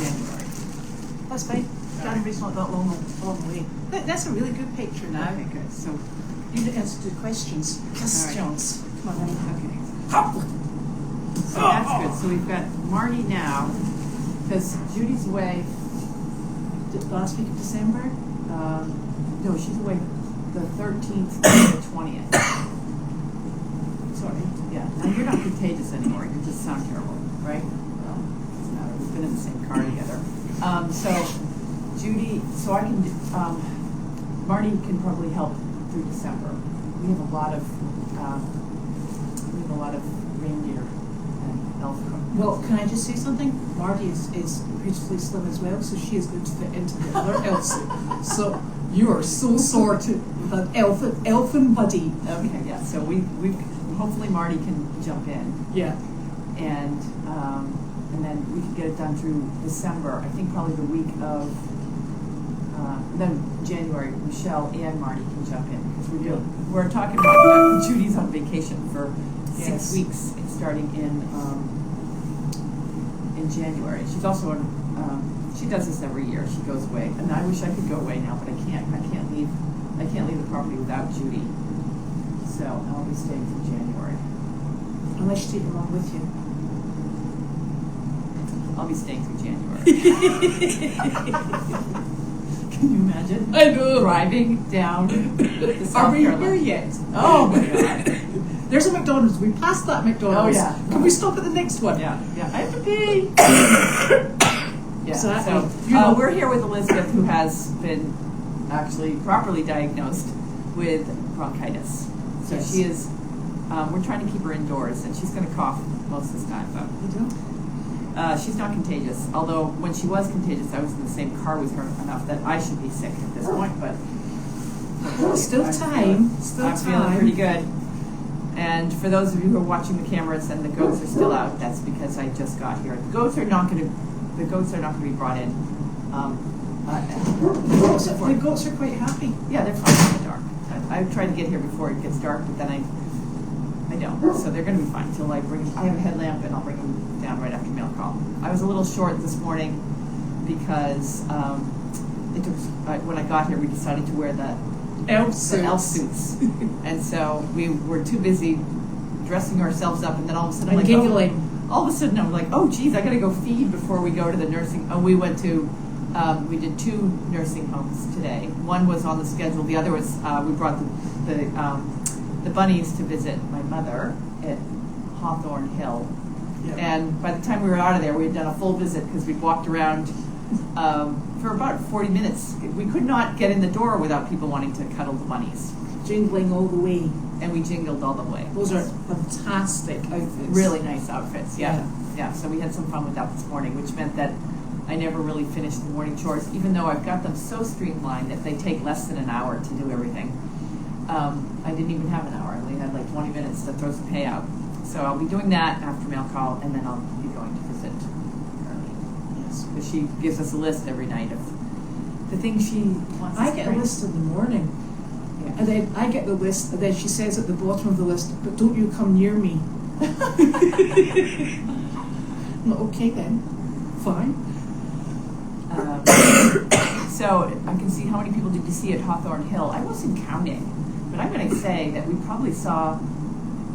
January. That's fine. January's not that long away. That's a really good picture now. Okay, good. So You need to answer the questions. Questions. Come on, okay. So that's good. So we've got Marty now, because Judy's away last week of December. No, she's away the 13th to the 20th. Sorry. Yeah. Now you're not contagious anymore. You just sound terrible, right? Well, it doesn't matter. We've been in the same car together. So Judy, so I can, Marty can probably help through December. We have a lot of reindeer and elf. well, can I just say something? Marty is beautifully slim as well, so she is going to fit into the other elves. So you are so sorted with an elfin buddy. Okay, yeah. So we hopefully Marty can jump in. Yeah. And then we can get it done through December. I think probably the week of then January. Michelle and Marty can jump in because we're talking about Judy's on vacation for 6 weeks, starting in January. She's also on. She does this every year. She goes away, and I wish I could go away now, but I can't. I can't leave the property without Judy. So I'll be staying through January. Unless you take them along with you. I'll be staying through January. Can you imagine? I know. Driving down to South Are we Carolina. here yet? Oh my God. There's a McDonald's. We passed that McDonald's. Oh, yeah. Can we stop at the next one? Yeah. I have to pee. Yeah. Exactly. So we're here with Elizabeth, who has been actually properly diagnosed with bronchitis. So Yes. she is. We're trying to keep her indoors, and she's going to cough most of the time, but. She's not contagious, although when she was contagious, I was in the same car with her enough that I should be sick at this point, but Still I'm time. feeling pretty good. And for those of you who are watching the cameras and the goats are still out, that's because I just got here. The goats are not going to be brought in. The goats are quite happy. Yeah, they're fine in the dark. I tried to get here before it gets dark, but then I don't. So they're going to be fine until I have a headlamp and I'll bring them down right after mail call. I was a little short this morning because when I got here, we decided to wear the elf suits. And so we were too busy dressing ourselves up, and then all of a sudden I'm like, oh geez, I got to go feed before we go to the nursing. Oh, we went to we did 2 nursing homes today. One was on the schedule. The other was we brought the bunnies to visit my mother at Hawthorne Hill. Yeah. And by the time we were out of there, we had done a full visit because we'd walked around for about 40 minutes. We could not get in the door without people wanting to cuddle the bunnies. Jingling all the way. And we jingled all the way. Those are fantastic outfits. Really nice outfits, yeah. So we had some fun with that this morning, which meant that I never really finished the morning chores, even though I've got them so streamlined that they take less than an hour to do everything. I didn't even have an hour. I only had like 20 minutes to throw some hay out. So I'll be doing that after mail call, and then I'll be going to visit Carly. Yes, because she gives us a list every night of the things she wants us to get a list in the morning. Yeah. And then I get the list, and then she says at the bottom of the list, but don't you come near me. Well, okay then. Fine. So I can see how many people did you see at Hawthorne Hill. I wasn't counting, but I'm going to say that we probably saw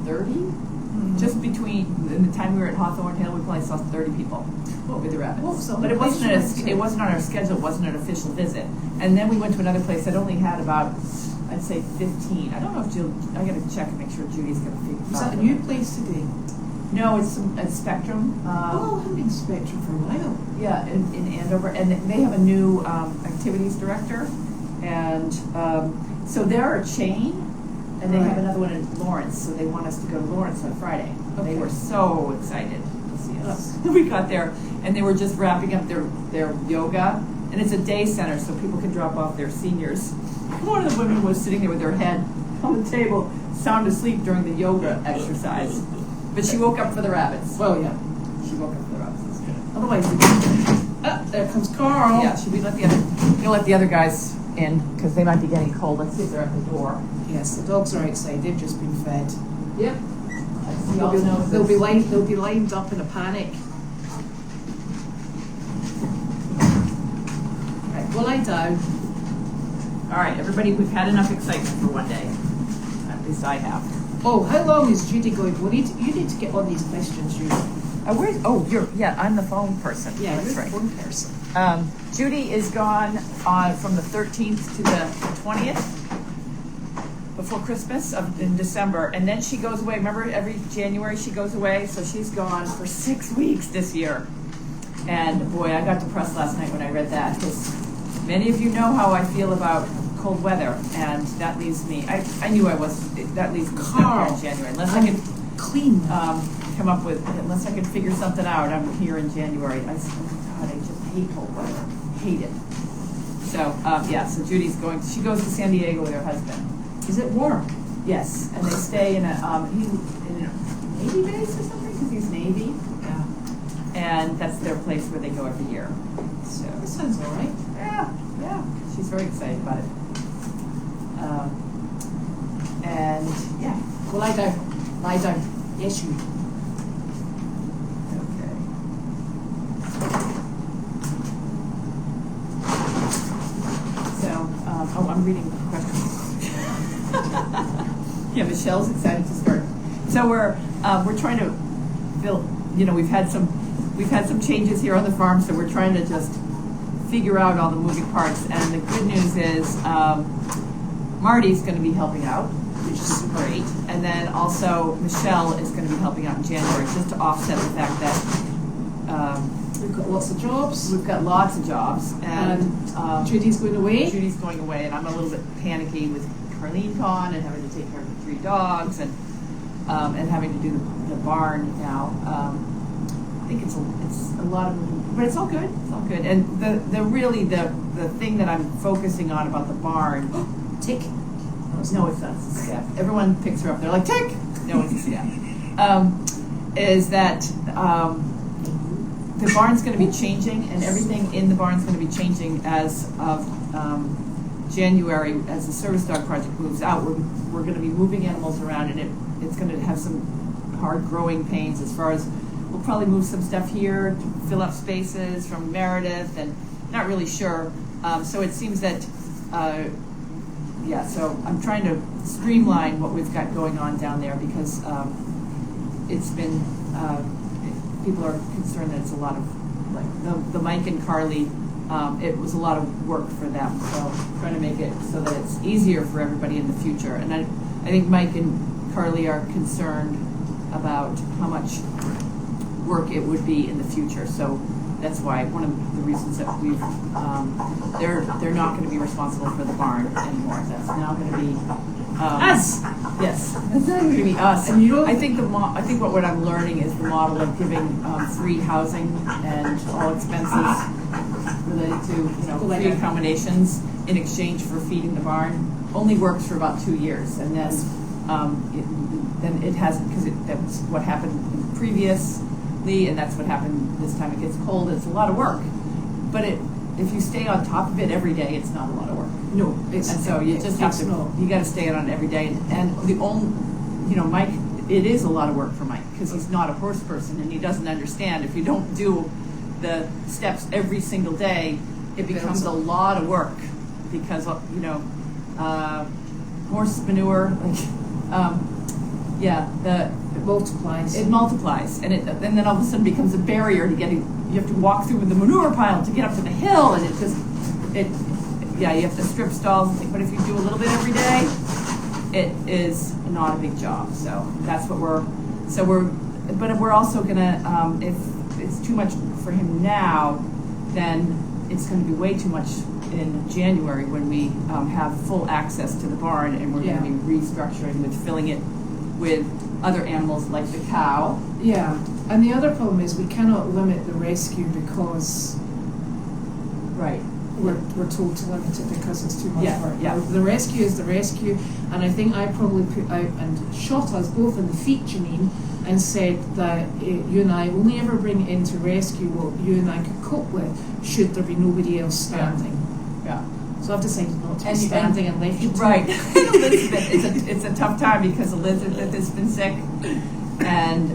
30. Mm-hmm. Just in the time we were at Hawthorne Hill, we probably saw 30 people with the rabbits. Well, but it wasn't on our schedule. It wasn't an official visit. And then we went to another place that only had about, I'd say 15. I don't know if I got to check and make sure Judy's going to figure. Was that a new place today? No, it's Spectrum. I haven't been Spectrum for a while. Yeah, in Andover, and they have a new activities director, and so they're a chain, and they have another one in Lawrence. So they want us to go to Lawrence on Friday. Okay. They were so excited to see us. We got there, and they were just wrapping up their yoga, and it's a day center, so people can drop off their seniors. One of the women was sitting there with her head on the table, sound asleep during the yoga exercise. But she woke up for the rabbits. Well, yeah. She woke up for the rabbits. That's good. Otherwise, there comes Carl. Yeah, should we let the other guys in because they might be getting cold. Let's see if they're at the door. Yes, the dogs are outside. They've just been fed. Yep. They'll be lined up in a panic. Go lie down. All right, everybody, we've had enough excitement for one day. At least I have. Oh, how long is Judy going? You need to get on these questions, Judy. I'm the phone person. Yeah, that's you're right. the phone person. Judy is gone from the 13th to the 20th before Christmas in December, and then she goes away. Remember, every January she goes away, so she's gone for 6 weeks this year. And boy, I got depressed last night when I read that, because many of you know how I feel about cold weather, and that leaves me. I knew that leaves me stuck in January unless I can clean. Unless I can figure something out. I'm here in January. I just hate cold weather. Hate it. So so Judy's she goes to San Diego with her husband. Is it warm? Yes, and they stay in a Navy base or something, because he's Navy. Yeah. And that's their place where they go every year. So That sounds all right. yeah, she's very excited about it. And yeah, Go lie down. Lie down. Yes, you. okay. So I'm reading the questions. Yeah, Michelle's excited to start. So we're trying to fill. We've had some changes here on the farm, so we're trying to just figure out all the moving parts. And the good news is Marty's going to be helping out, which is great. And then also Michelle is going to be helping out in January, just to offset the fact that We've got lots of jobs. we've got lots of jobs. And Judy's going away. Judy's going away, and I'm a little bit panicky with Carlene gone and having to take care of the 3 dogs and having to do the barn now. I think it's a lot of, but it's all good. It's all good. And the thing that I'm focusing on about the barn, Tick. no, it's not a step. Everyone picks her up. They're like, tick. No, it's a step. Is that the barn's going to be changing, and everything in the barn's going to be changing as of January, as the service dog project moves out. We're going to be moving animals around, and it's going to have some hard growing pains as far as we'll probably move some stuff here to fill up spaces from Meredith, and not really sure. So it seems that, so I'm trying to streamline what we've got going on down there, because it's been, people are concerned that it's a lot of, like the Mike and Carly, it was a lot of work for them. So trying to make it so that it's easier for everybody in the future. And I think Mike and Carly are concerned about how much work it would be in the future. So that's why one of the reasons that we've they're not going to be responsible for the barn anymore. That's now going to be Us. Yes, it's not going to be us. And you don't- I think what I'm learning is the model of giving free housing and all expenses related to free accommodations in exchange for feeding the barn only works for about 2 years, and then it hasn't, because that's what happened previously, and that's what happened this time. It gets cold. It's a lot of work, but if you stay on top of it every day, it's not a lot of work. No, And so you just have to, you got to stay on it every day. And the only, Mike, it is a lot of work for Mike, because he's not a horse person, and he doesn't understand. If you don't do the steps every single day, it becomes a lot of work, because, horse manure, It multiplies. it multiplies, and then all of a sudden becomes a barrier to getting. You have to walk through the manure pile to get up to the hill, and you have to strip stalls and things. But if you do a little bit every day, it is not a big job. So that's what but we're also gonna, if it's too much for him now, then it's going to be way too much in January when we have full access to the barn, and we're going to be restructuring with filling it with other animals like the cow. Yeah, and the other problem is we cannot limit the rescue because we're told to limit it because it's too much work. Yeah. The rescue is the rescue, and I think I probably put out and shot us both in the feet, Janine, and said that you and I only ever bring into rescue what you and I could cope with should there be nobody else standing. Yeah. So I've decided not to be standing and left you to Right. Elizabeth, it's a tough time because Elizabeth has been sick, and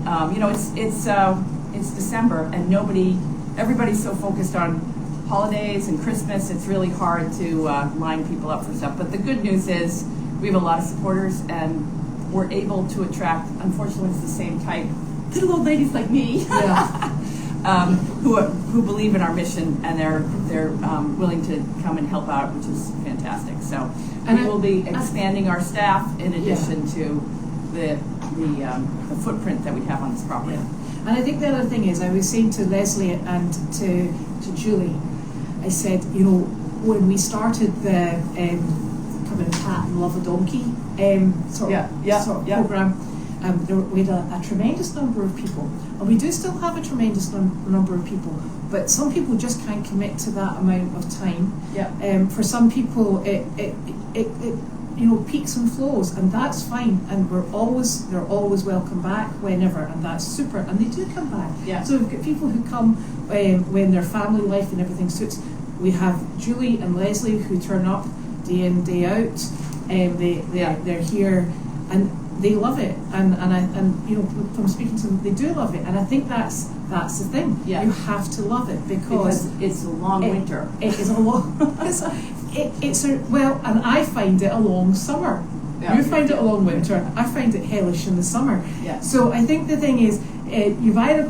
it's December, and everybody's so focused on holidays and Christmas, it's really hard to line people up for stuff. But the good news is we have a lot of supporters, and we're able to attract, unfortunately, it's the same type, little old ladies like me, who believe in our mission, and they're willing to come and help out, which is fantastic. So we will be expanding our staff in addition to the footprint that we have on this property. Yeah. And I think the other thing is, I was saying to Leslie and to Julie, I said, you know, when we started the Come and Pat and Love a Donkey sort of program, we had a tremendous number of people, and we do still have a tremendous number of people, but some people just can't commit to that amount of time. Yeah. For some people, it you know, peaks and flows, and that's fine, and they're always welcome back whenever, and that's super, and they do come back. Yeah. So we've got people who come when their family life and everything suits. We have Julie and Leslie who turn up day in, day out. They're here, and they love it, and you know, from speaking to them, they do love it, and I think that's the thing. Yeah. You have to love it because it's a long winter. It is a long. Well, and I find it a long summer. Yeah. You find it a long winter. I find it hellish in the summer. Yeah. So I think the thing is, you either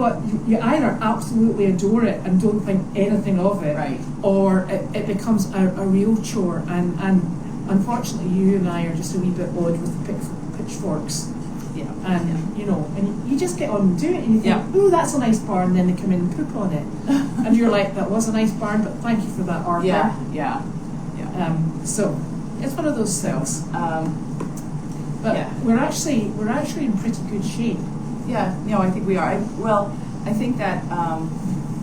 absolutely adore it and don't think anything of it, right, or it becomes a real chore. And unfortunately, you and I are just a wee bit odd with the pitchforks. Yeah. And you know, and you just get on and do it, and you think, ooh, that's a nice barn, and then they come in and poop on it, and you're like, that was a nice barn, but thank you for that, Arthur. Yeah. So it's one of those things. But we're actually in pretty good shape. Yeah, no, I think we are. I think that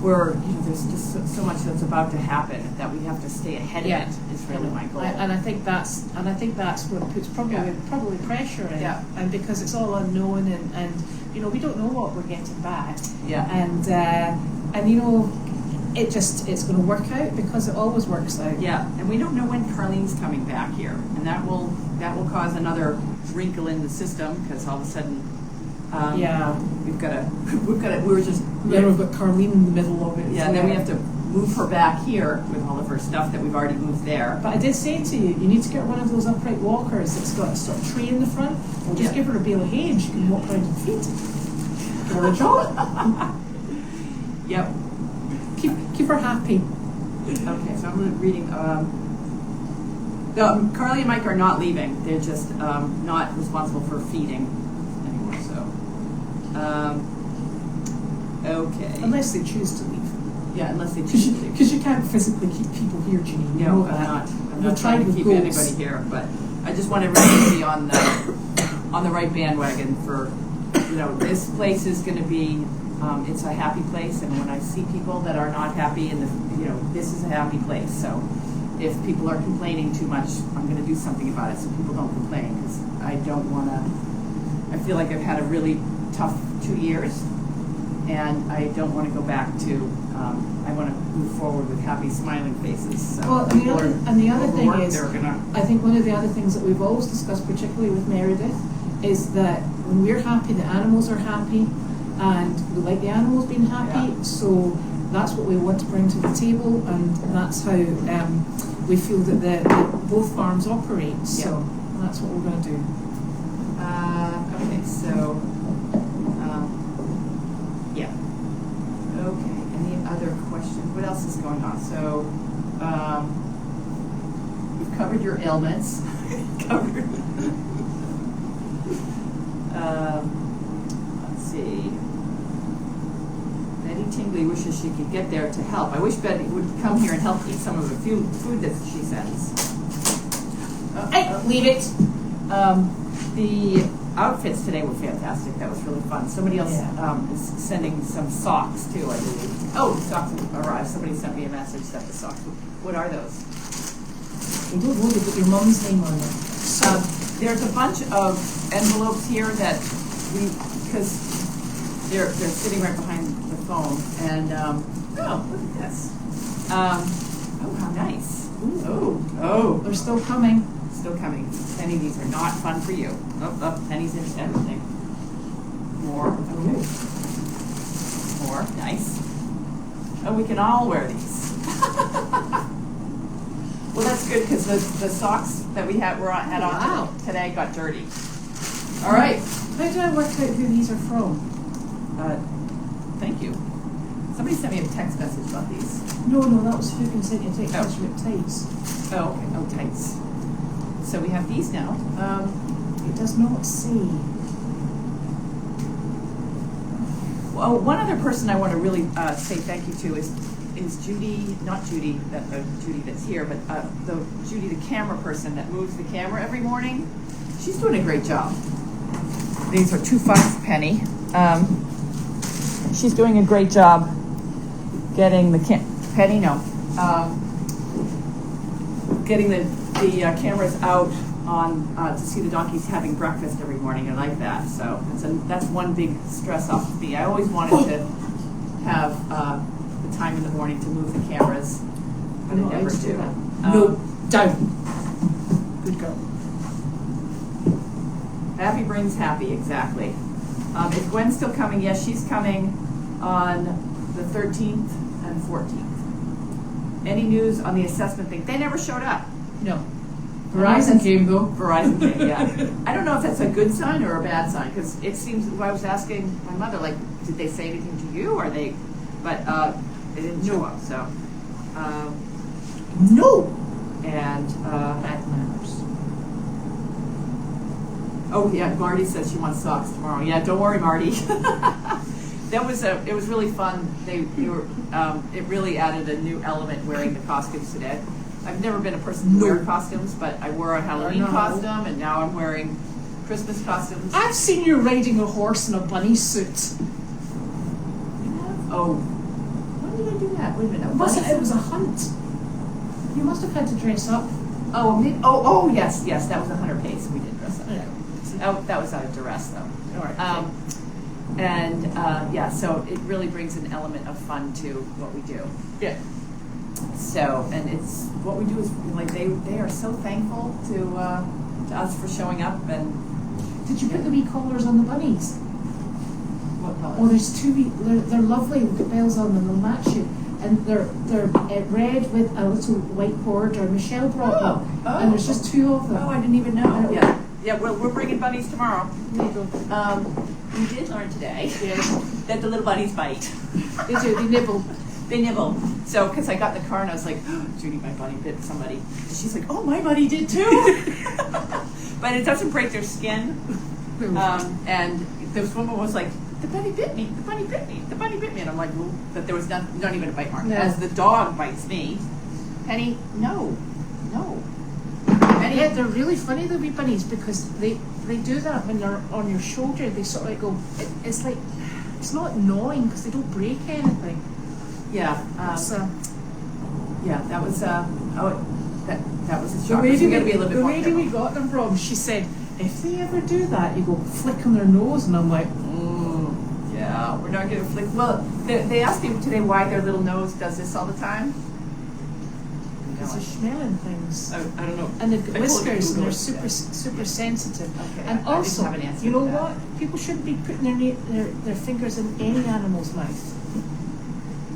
there's just so much that's about to happen that we have to stay ahead of it. Is really my goal. And I think that's what puts probably pressure in. Yeah. And because it's all unknown, and you know, we don't know what we're getting back. Yeah. And you know, it's going to work out because it always works out. Yeah. And we don't know when Carlene's coming back here, and that will cause another wrinkle in the system, because all of a sudden. We've got Carlene in the middle of it. Yeah, and then we have to move her back here with all of her stuff that we've already moved there. But I did say to you, you need to get one of those upright walkers that's got a sort of tree in the front, or just give her a bale of hay and she can walk around her feet. Give her a job. Yep. Keep her happy. Okay, so I'm reading. Carly and Mike are not leaving. They're just not responsible for feeding. Okay. Unless they choose to leave. Yeah, unless they choose to leave. Because you can't physically keep people here, Janine. No, I'm not trying to keep anybody here, but I just want everybody to be on the right bandwagon for, you know, this place is going to be, it's a happy place, and when I see people that are not happy, this is a happy place. So if people are complaining too much, I'm going to do something about it so people don't complain, because I don't want to, I feel like I've had a really tough 2 years, and I don't want to go back to, I want to move forward with happy, smiling faces. So well, and the other thing is, I think one of the other things that we've always discussed, particularly with Meredith, is that when we're happy, the animals are happy, and we like the animals being happy, so that's what we want to bring to the table, and that's how we feel that both farms operate, so that's what we're going to do. Okay, so... Okay, any other questions? What else is going on? So, we've covered your ailments. Let's see. Betty Tingley wishes she could get there to help. I wish Betty would come here and help eat some of the food that she sends. Hey, leave it. The outfits today were fantastic. That was really fun. Somebody else is sending some socks too, I believe. Oh, the socks have arrived. Somebody sent me a message that the socks. What are those? I don't know. They put your mom's name on them. There's a bunch of envelopes here that because they're sitting right behind the phone, and oh, look at this. Oh, how nice. Ooh. Oh, they're still coming. Still coming. Penny, these are not fun for you. Oh, Penny's in everything. More. Okay. More. Nice. Oh, we can all wear these. Well, that's good because the socks that we had had on Wow. today got dirty. All right. How do I work out who these are from? Thank you. Somebody sent me a text message about these. No, that was who can send you a text message about tights. Oh, okay. Oh, tights. So we have these now. It does not say. Well, one other person I want to really say thank you to is Judy, not Judy, Judy that's here, but Judy, the camera person that moves the camera every morning. She's doing a great job. These are $2 penny. She's doing a great job getting the getting the cameras out on to see the donkeys having breakfast every morning. I like that. So that's one big stress off of me. I always wanted to have the time in the morning to move the cameras, but I never do. No, down. Good girl. Happy brings happy, exactly. Is Gwen still coming? Yes, she's coming on the 13th and 14th. Any news on the assessment thing? They never showed up. No. Verizon came though. Verizon came, yeah. I don't know if that's a good sign or a bad sign, because it seems, I was asking my mother, like, did they say anything to you, or they, but they didn't show up, so. No! And, Bad manners. oh yeah, Marty says she wants socks tomorrow. Yeah, don't worry, Marty. It was really fun. They were, it really added a new element wearing the costumes today. I've never been a person to wear costumes, but I wore a Halloween costume, and now I'm wearing Christmas costumes. I've seen you riding a horse in a bunny suit. Oh, when did I do that? Wait a minute. It was a hunt. You must have had to dress up. Oh, maybe, oh, yes, that was a hunter pace. We did dress up. Yeah. Oh, that was out of duress, though. All right. Yeah, so it really brings an element of fun to what we do. Yeah. So, and it's what we do is like they are so thankful to us for showing up. And did you put the wee collars on the bunnies? What color? Oh, there's two wee. They're lovely with bells on them. They'll match you, and they're red with a little white border. Michelle brought them, and there's just two of them. Oh, I didn't even know. Yeah. Well, we're bringing bunnies tomorrow. There you go. We did learn today that the little bunnies bite. They do. They nibble. They nibble. So, because I got in the car and I was like, oh, Judy, my bunny bit somebody. And she's like, oh, my bunny did too. But it doesn't break their skin. And this woman was like, the bunny bit me, the bunny bit me, the bunny bit me. And I'm like, well, but there was not even a bite mark. No. As the dog bites me. Penny, no. And yeah, they're really funny, the wee bunnies, because they do that when they're on your shoulder. They sort of like go, it's like, it's not gnawing because they don't break anything. Yeah. Yeah, that was that was a shock. The We got them from, she said, if they ever do that, you go flick on their nose, and I'm like, yeah, we're not going to flick. Well, they asked me today why their little nose does this all the time. because they're smelling things. I don't know. And they've got whiskers, and they're super sensitive. Okay. And I also, didn't have an answer you know to that. what? People shouldn't be putting their fingers in any animal's mouth.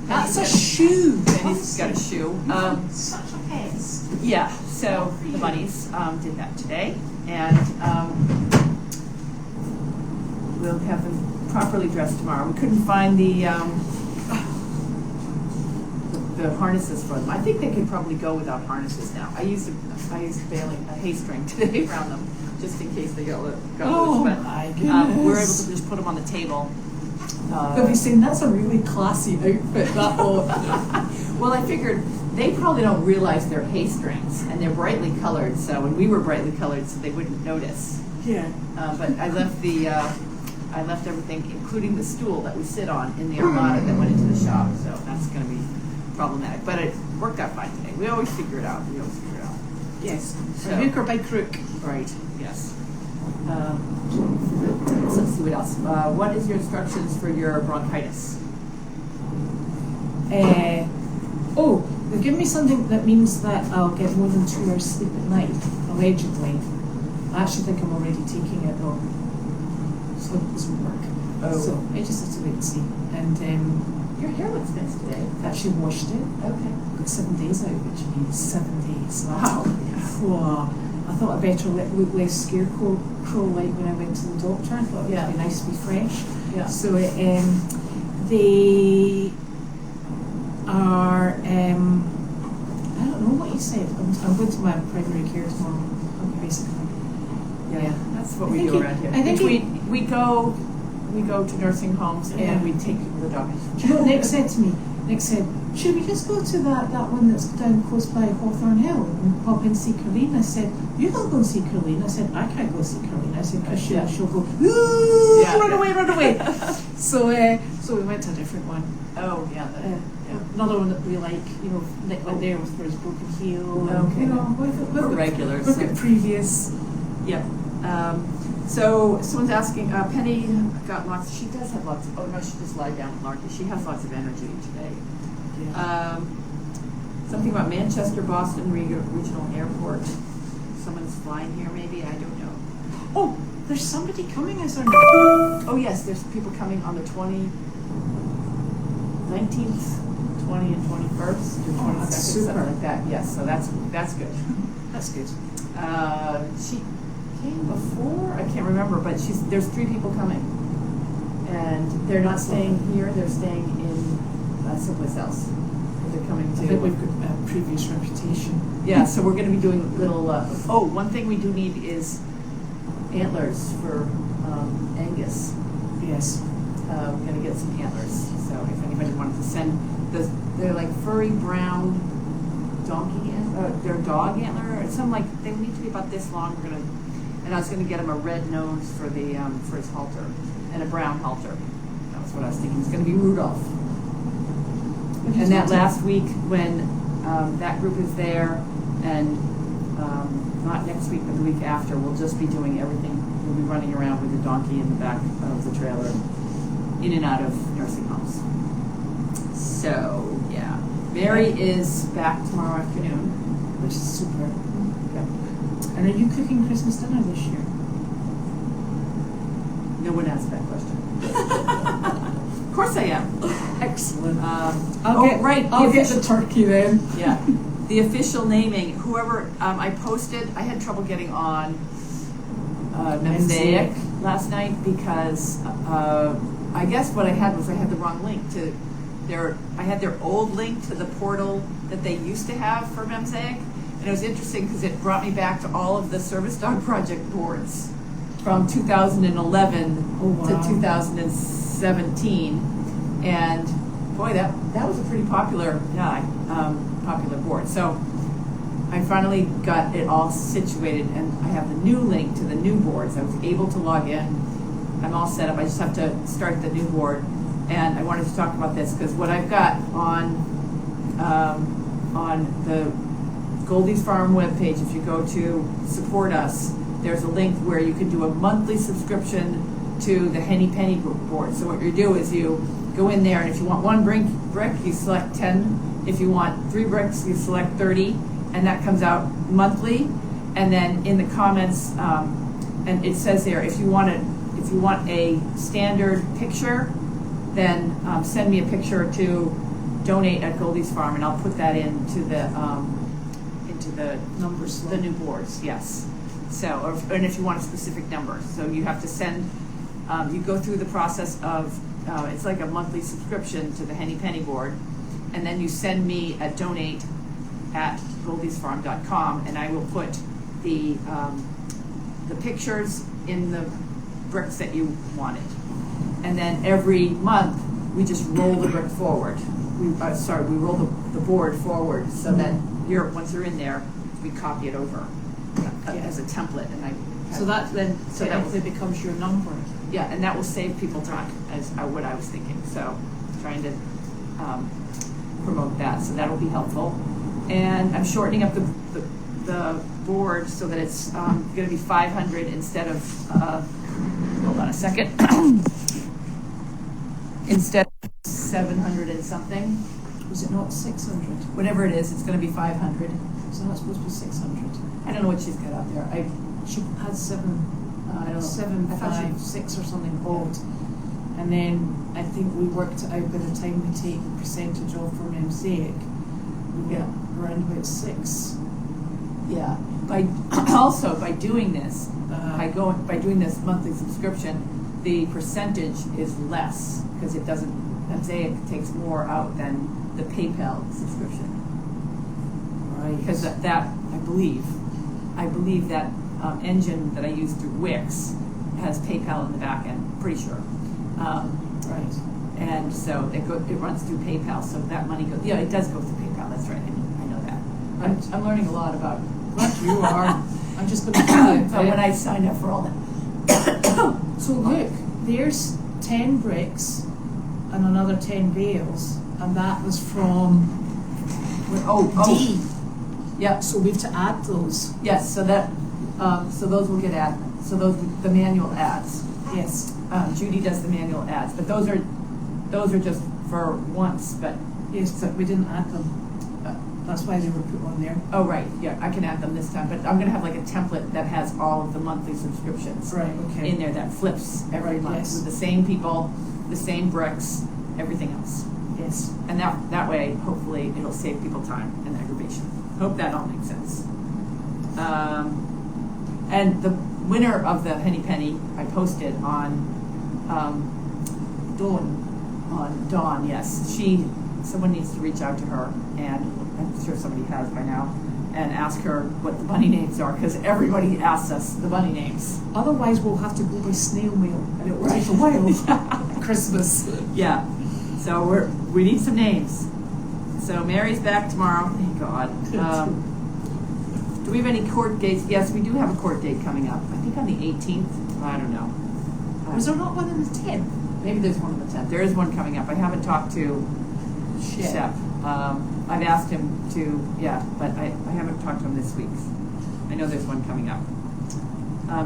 That's a shoe. Penny's got a shoe. Such a pest. Yeah, so the bunnies did that today, and we'll have them properly dressed tomorrow. We couldn't find the harnesses for them. I think they could probably go without harnesses now. I used a hay string today around them, just in case they got loose. My goodness. We were able to just put them on the table. They'll be saying, that's a really classy outfit, that lot. Well, I figured they probably don't realize they're hay strings, and they're brightly colored, and we were brightly colored, so they wouldn't notice. Yeah. But I left everything, including the stool that we sit on, in the Armada that went into the shop, so that's going to be problematic. But it worked out fine today. We always figure it out. Yes. So, By hook or by crook. Right, yes. So let's see what else. What is your instructions for your bronchitis? They've given me something that means that I'll get more than 2 hours sleep at night, allegedly. I actually think I'm already taking it though, so it doesn't work. Oh. So I just have to wait and see. And Your hair looks nice today. actually washed it. Okay, got 7 days out, which means 7 days. Wow. Whoa. I thought I'd better look less scarecrow-like when I went to the doctor. I thought it would be nice to be fresh. Yeah. So they are, I don't know what you said. I'm going to my primary care tomorrow, basically. Yeah, that's what we do around here. I think we go to nursing homes and we take people to the doctor. Do you know what Nick said to me? Nick said, should we just go to that one that's down close by Hawthorne Hill and pop in and see Carleen? I said, you don't go and see Carleen. I said, I can't go see Carleen. I said, because she'll go, run away. So we went to a different one. Oh, yeah. Another one that we like, Nick went there for his broken heel. Okay. We're regulars. We've got previous. Yeah. So someone's asking, Penny got lots, she does have lots, oh no, she just lied down with Larky. She has lots of energy today. Yeah. Something about Manchester, Boston Regional Airport. Someone's flying here maybe, I don't know. Oh, there's somebody coming, I saw. Oh yes, there's people coming on the 19th, 20 and 21st, or 22nd, something like that. Yes, so that's good. That's good. She came before, I can't remember, but there's 3 people coming, and they're not staying here. They're staying in someplace else. They're coming to. I think we've got a previous reputation. Yeah, so we're going to be doing little. One thing we do need is antlers for Angus. Yes. We're going to get some antlers. So if anybody wanted to send, they're like furry brown donkey, their dog antler, or something like. They need to be about this long. And I was going to get him a red nose for the for his halter and a brown halter. That was what I was thinking. It's going to be Rudolph. And that last week when that group is there, and not next week but the week after, we'll just be doing everything. We'll be running around with the donkey in the back of the trailer, in and out of nursing homes. So yeah, Mary is back tomorrow afternoon, Which is super. yeah. And are you cooking Christmas dinner this year? No one asked that question. Of course I am. Excellent. I'll get the turkey then. Yeah, the official naming. Whoever I posted, I had trouble getting on Mosaic last night because I guess what I had was I had the wrong link to their. I had their old link to the portal that they used to have for Mosaic, and it was interesting because it brought me back to all of the Service Dog Project boards from 2011 to 2017. And boy, that was a pretty popular board. So I finally got it all situated, and I have the new link to the new boards. I was able to log in. I'm all set up. I just have to start the new board. And I wanted to talk about this because what I've got on the Goldie's Farm webpage, if you go to support us, there's a link where you can do a monthly subscription to the Henny Penny board. So what you do is you go in there, and if you want 1 brick, you select 10. If you want 3 bricks, you select 30, and that comes out monthly. And then in the comments, and it says there, if you want a standard picture, then send me a picture to donate at Goldie's Farm, and I'll put that into the Numbers. the new boards. Yes. So, and if you want a specific number, so you have to send. You go through the process of. It's like a monthly subscription to the Henny Penny board, and then you send me a donate at goldiesfarm.com, and I will put the pictures in the bricks that you wanted, and then every month we just roll the brick forward. We roll the board forward so that once you're in there, we copy it over as a template, and So that becomes your number. Yeah, and that will save people time, as what I was thinking. So, trying to promote that, so that'll be helpful. And I'm shortening up the board so that it's going to be 500 instead of. Hold on a second. Instead of 700 and something. Was it not 600? Whatever it is, it's going to be 500. So that's supposed to be 600. I don't know what she's got out there. She had 756 or something bought, and then I think we worked it out by the time we take the percentage off from Mosaic. we get around about 6. Yeah. By doing this, Uh-huh. by doing this monthly subscription, the percentage is less because it doesn't. Mosaic takes more out than the PayPal subscription. Right. Because that I believe that engine that I use through Wix has PayPal in the back end. Pretty sure. Right. And so it runs through PayPal. So that money goes. Yeah, it does go through PayPal. That's right. I know that. Right. I'm learning a lot about. Right, you are. I'm just going to put out. But when I signed up for all that. So look, there's 10 bricks and another 10 bales, and that was from D. Yeah. So we have to add those. Yes. So that. So those will get added. So those the manual ads. Yes. Judy does the manual ads, but those are just for once. But Yes, but we didn't add them. That's why they were put on there. oh right, yeah, I can add them this time. But I'm gonna have like a template that has all of the monthly subscriptions Right, okay. in there that flips every Right, month yes. with the same people, the same bricks, everything else. Yes. And that way, hopefully, it'll save people time and aggravation. Hope that all makes sense. And the winner of the Henny Penny, I posted on Dawn. Yes, someone needs to reach out to her, and I'm sure somebody has by now, and ask her what the bunny names are, because everybody asks us the bunny names. Otherwise, we'll have to go by snail mail, and it will take a while. Christmas. Yeah. So we need some names. So Mary's back tomorrow. Thank God. Do we have any court dates? Yes, we do have a court date coming up. I think on the 18th. I don't know. Was there not one on the 10th? Maybe there's one on the 10th. There is one coming up. I haven't talked to Shep. I've asked him to, but I haven't talked to him this week. I know there's one coming up.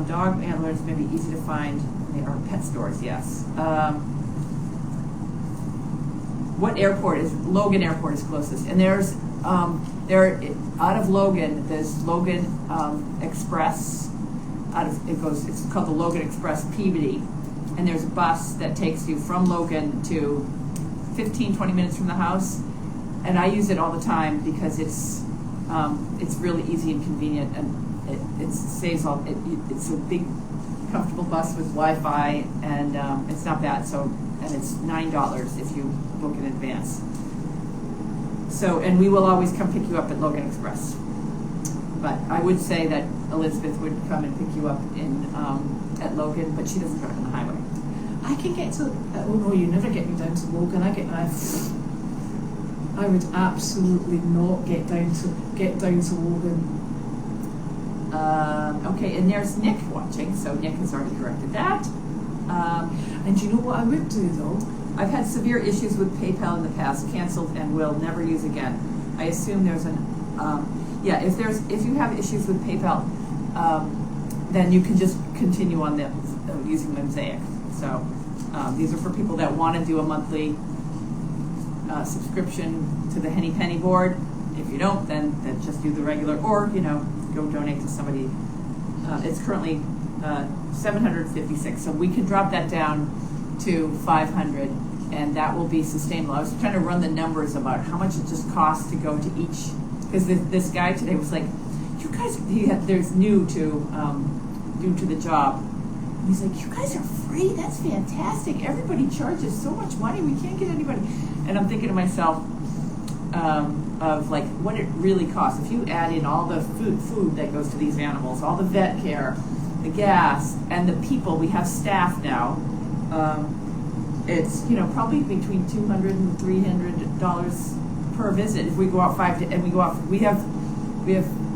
Dog antlers may be easy to find. They are pet stores, yes. What airport is Logan Airport is closest? And there's out of Logan. There's Logan Express. It's called the Logan Express Peabody, and there's a bus that takes you from Logan to 15-20 minutes from the house, and I use it all the time because it's really easy and convenient, and it saves all. It's a big, comfortable bus with Wi-Fi, and it's not bad. And it's $9 if you book in advance. So, and we will always come pick you up at Logan Express. But I would say that Elizabeth would come and pick you up at Logan, but she doesn't drive on the highway. I can get to. Oh no, you never get me down to Logan. I would absolutely not get down to Logan. Okay, and there's Nick watching, so Nick has already corrected that. And you know what I would do though? I've had severe issues with PayPal in the past, canceled and will never use again. I assume there's if you have issues with PayPal, then you can just continue on using Mosaic. So these are for people that want to do a monthly subscription to the Henny Penny board. If you don't, then just do the regular, or go donate to somebody. It's currently $756, so we can drop that down to $500, and that will be sustainable. I was trying to run the numbers about how much it just costs to go to each, because this guy today was like, "You guys," there's new to the job. And he's like, "You guys are free? That's fantastic! Everybody charges so much money. We can't get anybody." And I'm thinking to myself, of like what it really costs if you add in all the food that goes to these animals, all the vet care, the gas, and the people. We have staff now. It's probably between $200 and $300 per visit if we go out 5 days. And we go out. We have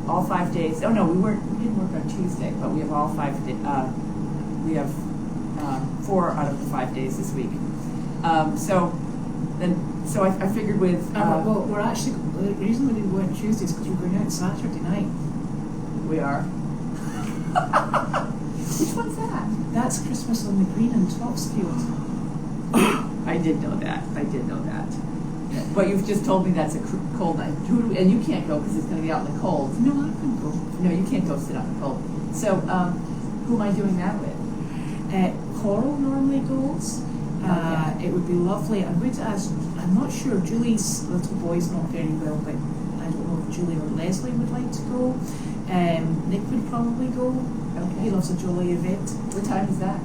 all 5 days. Oh no, we didn't work on Tuesday, but we have all 5 days. We have 4 out of the 5 days this week. So I figured with well, we're actually the reason we didn't go on Tuesday is because we're going out Saturday night. We are. Which one's that? That's Christmas on the Green in Topsfield. I did know that. But you've just told me that's a cold night. And you can't go because it's going to be out in the cold. No, I can go. No, you can't go sit out in the cold. So who am I doing that with? Coral normally goes. Okay. It would be lovely. I would ask I'm not sure. Julie's little boy's not very well, but I don't know if Julie or Leslie would like to go. Nick would probably go. Okay. He loves a jolly event. What time is that?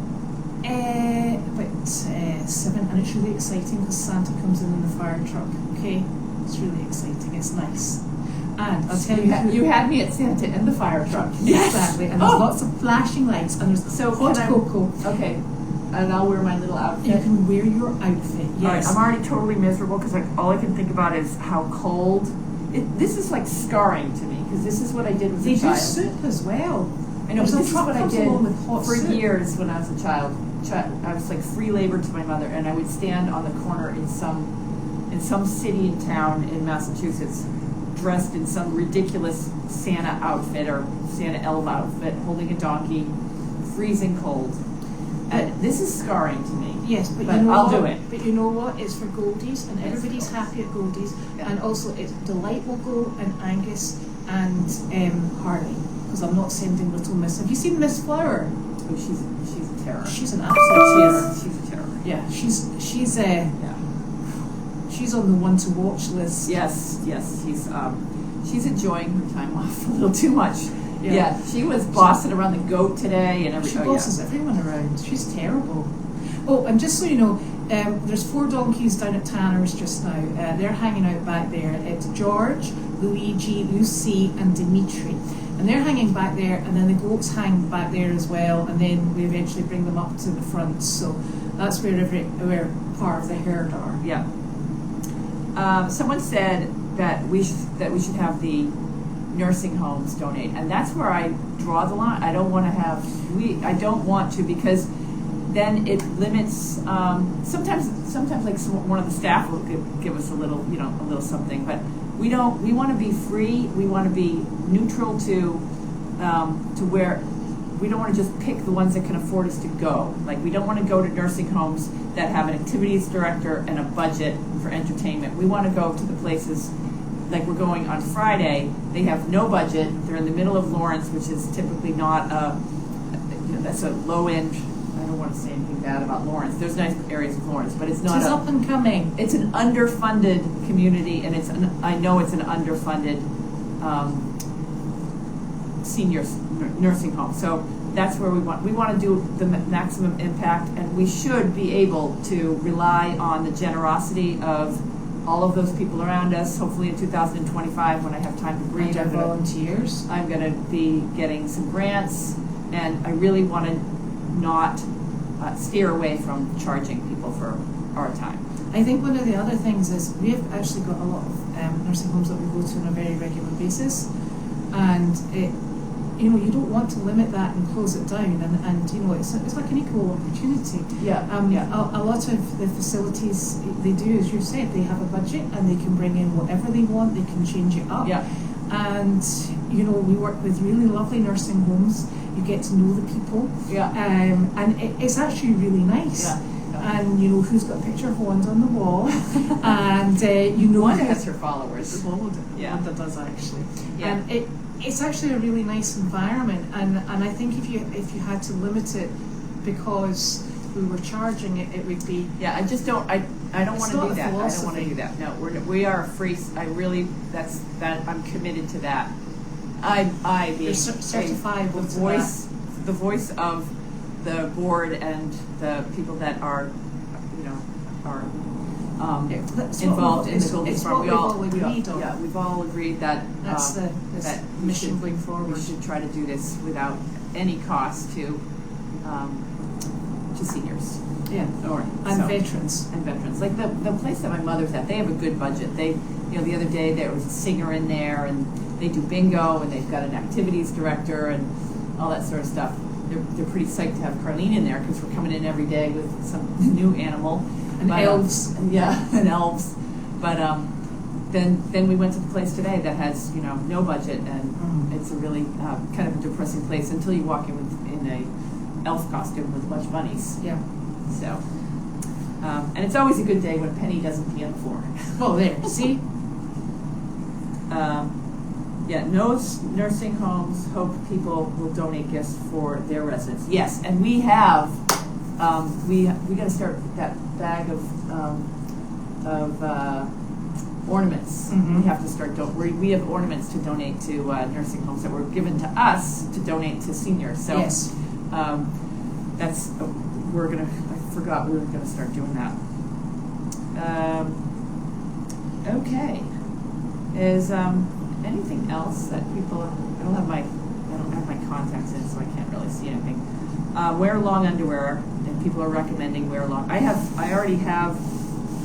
About 7, and it's really exciting because Santa comes in the fire truck. Okay, it's really exciting. It's nice. And I'll tell you, You had me at Santa in the fire truck. exactly. And there's lots of flashing lights, and there's So hot can I- cocoa. Okay, and I'll wear my little outfit. You can wear your outfit. All right, Yes. I'm already totally miserable because all I can think about is how cold. This is like scarring to me because this is what I did as They a do child. soup as well. I know, There's but a this is truck what I comes did along with hot for soup. years when I was a child. I was like free labor to my mother, and I would stand on the corner in some city in town in Massachusetts, dressed in some ridiculous Santa outfit or Santa elf outfit, holding a donkey, freezing cold. And this is scarring to me. Yes, but But you know I'll what? do it. But you know what? It's for Goldies, and It's everybody's for happy at Goldies. Yeah. And also, it's Delight will go, and Angus, and Harley, because I'm not sending Little Miss. Have you seen Miss Flower? Oh, she's a terror. She's an absolute terror. She's a terror. Yeah, she's Yeah. she's on the one to watch list. Yes. She's enjoying her time off a little too much. Yeah. Yeah, she was bossing around the goat today and She everything. bosses everyone around. She's terrible. Oh, and just so you know, there's 4 donkeys down at Tanner's just now. They're hanging out back there. It's George, Luigi, Lucy, and Dimitri. And they're hanging back there, and then the goats hang back there as well, and then we eventually bring them up to the front. So that's where part of the herd are. Yeah. Someone said that we should have the nursing homes donate, and that's where I draw the line. I don't want to because then it limits. Sometimes like one of the staff will give us a little something, but we don't. We want to be free. We want to be neutral to where we don't want to just pick the ones that can afford us to go. Like we don't want to go to nursing homes that have an activities director and a budget for entertainment. We want to go to the places like we're going on Friday. They have no budget. They're in the middle of Lawrence, which is typically not that's a low end. I don't want to say anything bad about Lawrence. There's nice areas of Lawrence, but it's not. She's up and coming. It's an underfunded community, and I know it's an underfunded senior nursing home. So that's where we want to do the maximum impact, and we should be able to rely on the generosity of all of those people around us. Hopefully in 2025, when I have time to breathe, And volunteers. I'm going to be getting some grants, and I really want to not steer away from charging people for our time. I think one of the other things is we have actually got a lot of nursing homes that we go to on a very regular basis, and you don't want to limit that and close it down, and it's like an equal opportunity. Yeah. A lot of the facilities they do, as you said, they have a budget and they can bring in whatever they want. They can change it up. Yeah. And we work with really lovely nursing homes. You get to know the people. Yeah. And it's actually really nice. Yeah. And who's got a picture of Wanda on the wall, and One has her followers. Yeah. Wanda does actually. Yeah. And it's actually a really nice environment, and I think if you had to limit it because we were charging it, it would be. Yeah, I just don't. I don't want to do that. I don't want to philosophy. do that. No, we are free. I really. That I'm committed to that. I being You're certifiable the to voice, the voice of the board and the people that are, involved in the Goldies Farm. We've all agreed that That's the mission going forward. We should try to do this without any cost to seniors. Yeah. Veterans. And veterans. Like the place that my mother's at, they have a good budget. They, the other day there was a singer in there, and they do bingo, and they've got an activities director and all that sort of stuff. They're pretty psyched to have Carlene in there because we're coming in every day with some new animal. And elves. And elves. But then we went to the place today that has no budget, and it's a really kind of a depressing place until you walk in a elf costume with a bunch of bunnies. Yeah. So, and it's always a good day when Penny doesn't pee on the floor. Oh, there. See. No nursing homes hope people will donate gifts for their residents. Yes, and we have we got to start that bag of ornaments. Mhm. We have to start. We have ornaments to donate to nursing homes that were given to us to donate to seniors. So Yes. that's we're gonna. I forgot we were gonna start doing that. Okay. Is anything else that people? I don't have my contacts in, so I can't really see anything. Wear long underwear, and people are recommending wear long. I already have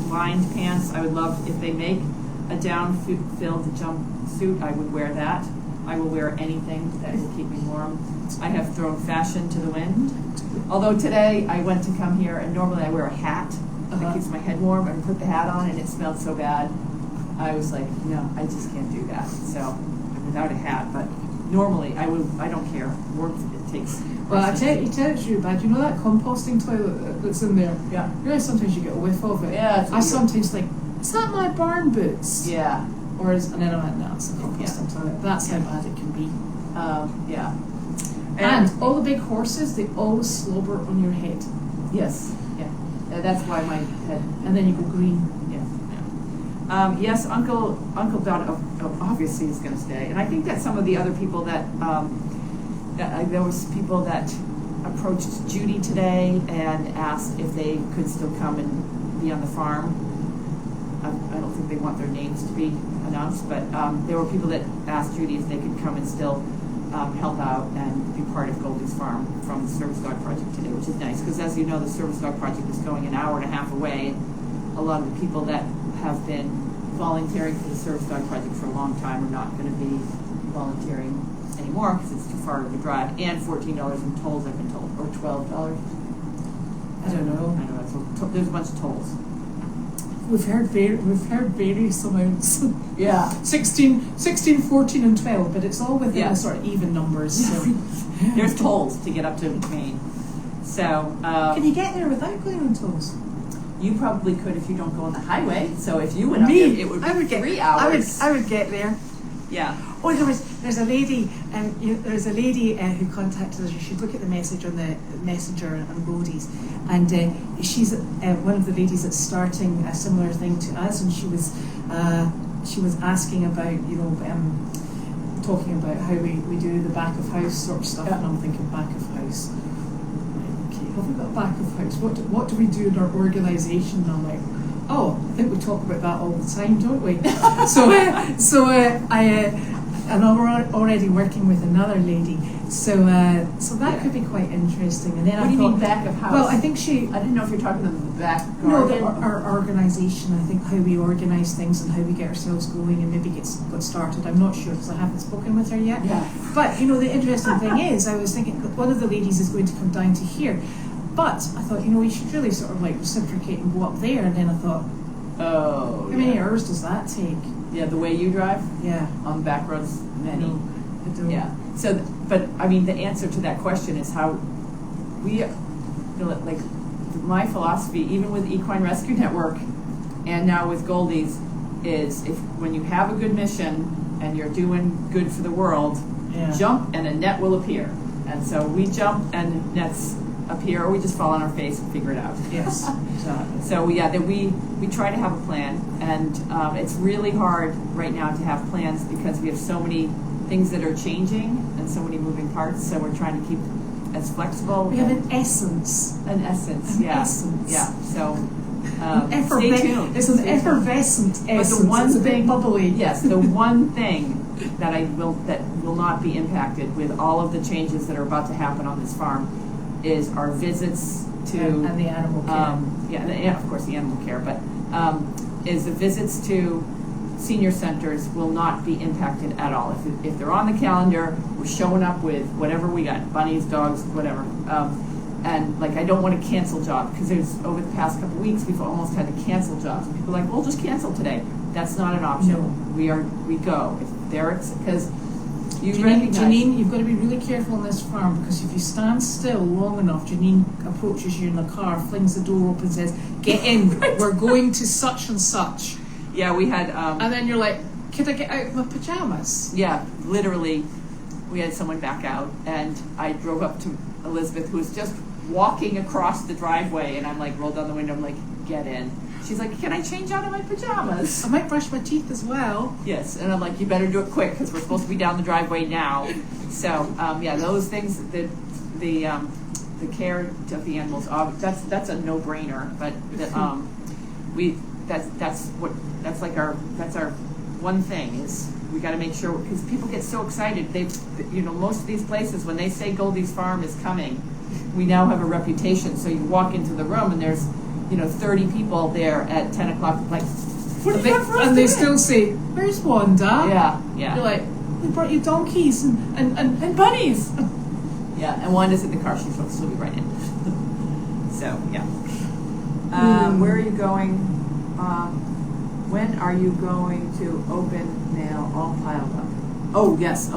lined pants. I would love if they make a down-filled jumpsuit. I would wear that. I will wear anything that will keep me warm. I have thrown fashion to the wind. Although today I went to come here, and normally I wear a hat that keeps my head warm. I put the hat on, and it smelled so bad. I was like, no, I just can't do that. So I'm without a hat, but normally I don't care. Warmth it takes. Well, I tell you bad. You know that composting toilet that's in there? Yeah. Really, sometimes you get a whiff of it. Yeah. I sometimes think, is that my barn boots? Yeah. And then I went, no, it's a composting toilet. That's how bad it can be. Yeah. And all the big horses, they always slobber on your head. Yes. Yeah. That's why my head. And then you go green. Yes, Uncle Don obviously is going to stay, and I think that some of the other people that there was people that approached Judy today and asked if they could still come and be on the farm. I don't think they want their names to be announced, but there were people that asked Judy if they could come and still help out and be part of Goldie's Farm from the Service Dog Project today, which is nice because, as you know, the Service Dog Project is going an hour and a half away. A lot of the people that have been volunteering for the Service Dog Project for a long time are not going to be volunteering anymore because it's too far of a drive, and $14 in tolls, I've been told, or $12. I don't know. So there's a bunch of tolls. We've heard various amounts. Yeah. 16, 14, and 12, but it's all within Yeah. sort of even numbers. So. There's tolls to get up to Maine. So Can you get there without going on tolls? you probably could if you don't go on the highway. So if you went up there, it would be 3 hours. I would get there. Yeah. Oh, there's a lady, who contacted us. You should look at the message on the messenger on Goldy's, and she's one of the ladies that's starting a similar thing to us, and she was asking about talking about how we do the back of house sort of stuff, and I'm thinking back of house. Okay, have we got back of house? What do we do in our organisation? And I'm like, oh, I think we talk about that all the time, don't we? And I'm already working with another lady, so that could be quite interesting. And then What do you mean back of house? Well, I think I didn't know if you're talking about the back No, garden. our organisation. I think how we organise things and how we get ourselves going and maybe get started. I'm not sure because I haven't spoken with her yet. Yeah. But the interesting thing is, I was thinking that one of the ladies is going to come down to here, but I thought we should really sort of like reciprocate and go up there. And then I thought, Oh. how many hours does that take? Yeah, the way you drive Yeah. on back roads, many. No, I don't. Yeah. So, but I mean, the answer to that question is how we, like, my philosophy, even with Equine Rescue Network, and now with Goldy's, is when you have a good mission and you're doing good for the world, Yeah. jump and a net will appear. And so we jump and nets appear, or we just fall on our face and figure it out. Yes. Exactly. So we try to have a plan, and it's really hard right now to have plans because we have so many things that are changing and so many moving parts. So we're trying to keep as flexible. We have an essence. An essence, An yeah, essence. yeah. So Effervescent. stay tuned. It's an Stay tuned. effervescent But essence. the one it's a thing, bit bubbly. yes, the one thing that will not be impacted with all of the changes that are about to happen on this farm is our visits to and the animal care. yeah, of course the animal care, but is the visits to senior centers will not be impacted at all. If they're on the calendar, we're showing up with whatever we got, bunnies, dogs, whatever. And like, I don't want to cancel jobs because over the past couple of weeks we've almost had to cancel jobs. And people are like, we'll just cancel today. That's not an option. No. We go. If there it's because you Janine, you've got to be really careful on this farm because if you stand still long enough, Janine approaches you in the car, flings the door open, says, "Get in. Right. We're going to such and such." Yeah, we had. And then you're like, "Could I get out of my pajamas?" Yeah, literally, we had someone back out, and I drove up to Elizabeth, who was just walking across the driveway, and I'm like, rolled down the window, I'm like, get in. She's like, can I change out of my pajamas? I might brush my teeth as well. Yes, and I'm like, you better do it quick because we're supposed to be down the driveway now. So yeah, those things, the care of the animals, that's a no-brainer. But that's our one thing is we got to make sure, because people get so excited. Most of these places when they say Goldie's Farm is coming, we now have a reputation. So you walk into the room and there's 30 people there at 10 o'clock, like, what do you have for us And they today? still say, "Where's Wanda?" Yeah. You're like, "We brought you donkeys and bunnies." Yeah, and Wanda's in the car. She'll be right in. So, yeah. Where are you going? When are you going to open mail all piled up? Oh, yes.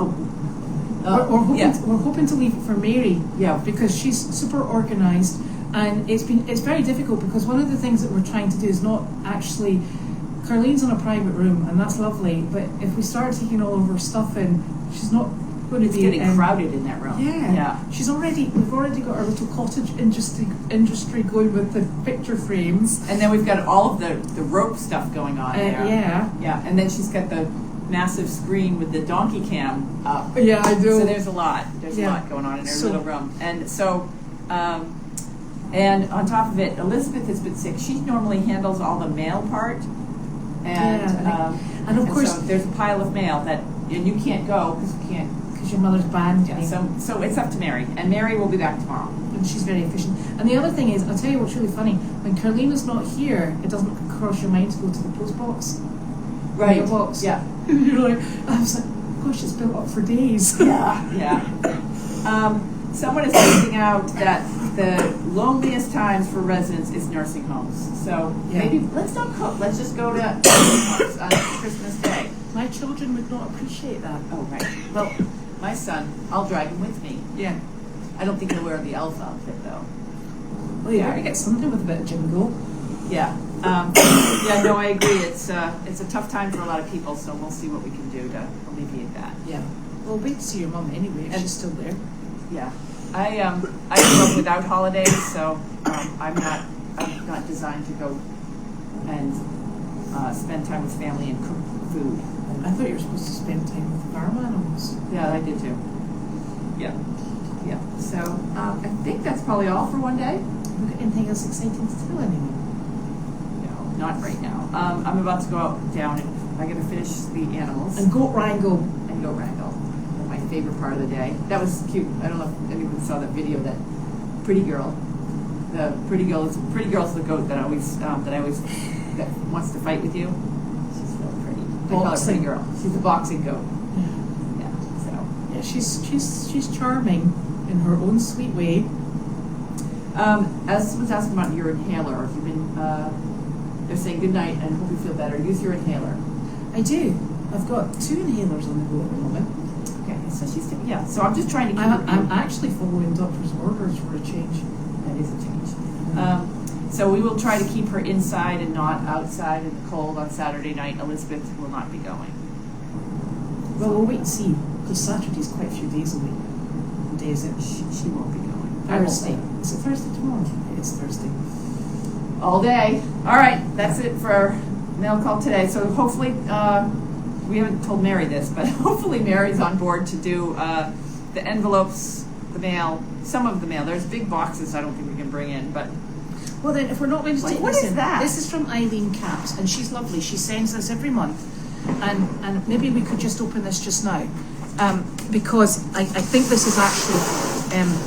We're hoping to leave it for Mary. Yeah. Because she's super organised, and it's very difficult because one of the things that we're trying to do is not actually. Carlene's in a private room, and that's lovely. But if we start taking all of her stuff in, she's not going to be getting crowded in that room. Yeah. We've already got our little cottage industry going with the picture frames, and then we've got all of the rope stuff going on there. Yeah. And then she's got the massive screen with the donkey cam up. Yeah, I do. So there's a lot. There's a lot going on in her little room, and so. And on top of it, Elizabeth has been sick. She normally handles all the mail part. And of course, so there's a pile of mail and you can't go because your mother's banned. Yeah, so it's up to Mary, and Mary will be back tomorrow. And she's very efficient. And the other thing is, I'll tell you what's really funny. When Carlene is not here, it doesn't cross your mind to go to the post box. Right. Mailbox. Yeah. You're like, I was like, gosh, it's built up for days. Yeah. Someone is pointing out that the loneliest times for residents is nursing homes. So maybe let's not cook. Let's just go to nursing homes on Christmas Day. My children would not appreciate that. Oh, right. Well, my son, I'll drag him with me. Yeah. I don't think he'll wear the elf outfit, though. Well, you better get something with a bit of jingle. Yeah. No, I agree. It's a tough time for a lot of people, so we'll see what we can do to alleviate that. Yeah. Well, wait to see your mum anyway, if she's still there. Yeah. I grew up without holidays, so I'm not designed to go and spend time with family and cook food. I thought you were supposed to spend time with farm animals. Yeah, I did too. Yeah. So I think that's probably all for one day. Have you got anything else exciting to tell anyone? No, not right now. I'm about to go out down and I got to finish the animals. And goat wrangle. My favorite part of the day. That was cute. I don't know if anyone saw that video. That pretty girl. The pretty girl's the goat that that wants to fight with you. She's really pretty. I call her pretty girl. She's the boxing goat. Yeah, she's charming in her own sweet way. As someone's asking about your inhaler, you've been they're saying good night and hope you feel better. Use your inhaler. I do. I've got 2 inhalers on the go at the moment. Okay, so so I'm just trying to keep I'm actually following doctor's orders for a change. That is a change. So we will try to keep her inside and not outside in the cold on Saturday night. Elizabeth will not be going. Well, we'll wait and see, because Saturday's quite a few days away. What day is it? She won't be going. Thursday. Is it Thursday tomorrow? It's Thursday. All day. All right, that's it for our mail call today. So hopefully, we haven't told Mary this, but hopefully Mary's on board to do the envelopes, the mail, some of the mail. There's big boxes I don't think we can bring in, but... Well then, if we're not going to take what this is in, that? This is from Eileen Caps, and she's lovely. She sends us every month, and maybe we could just open this just now, because I think this is actually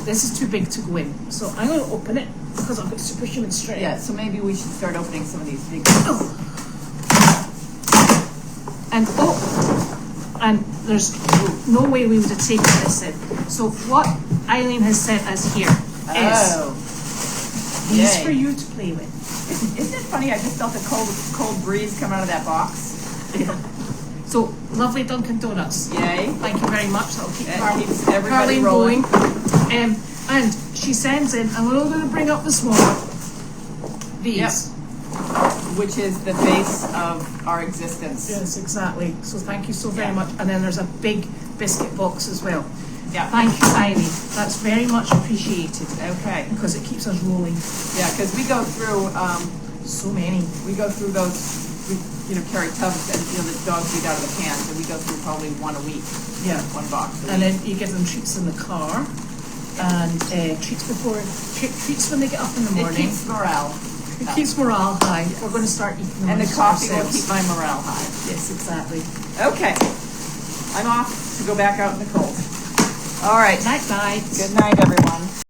this is too big to go in. So I'm going to open it because I've got superhuman strength. Yeah, so maybe we should start opening some of these big And there's no way we would have taken this in. So what Eileen has sent us here is these for you to play with. Isn't it funny? I just felt a cold breeze come out of that box. So lovely Dunkin' Donuts. Yay! Thank you very much. That'll keep keeps everybody Carlene rolling. going. And she sends in, and we're all going to bring up the smaller. These. Yep. Which is the base of our existence. Yes, exactly. So thank you so very much. And then there's a big biscuit box as well. Yeah. Thank you, Eileen. That's very much appreciated. Okay. Because it keeps us rolling. Yeah, because we go through, So many. We go through those, we, carry tubs and, the dogs eat out of the cans, and we go through probably one a week. Yeah. One box a And week. then you give them treats in the car, and treats when they get up in the It morning. keeps morale. It keeps morale high. We're going to start eating them And the coffee will ourselves. keep my morale high. Yes, exactly. Okay. I'm off to go back out in the cold. All right. Night night. Good night, everyone.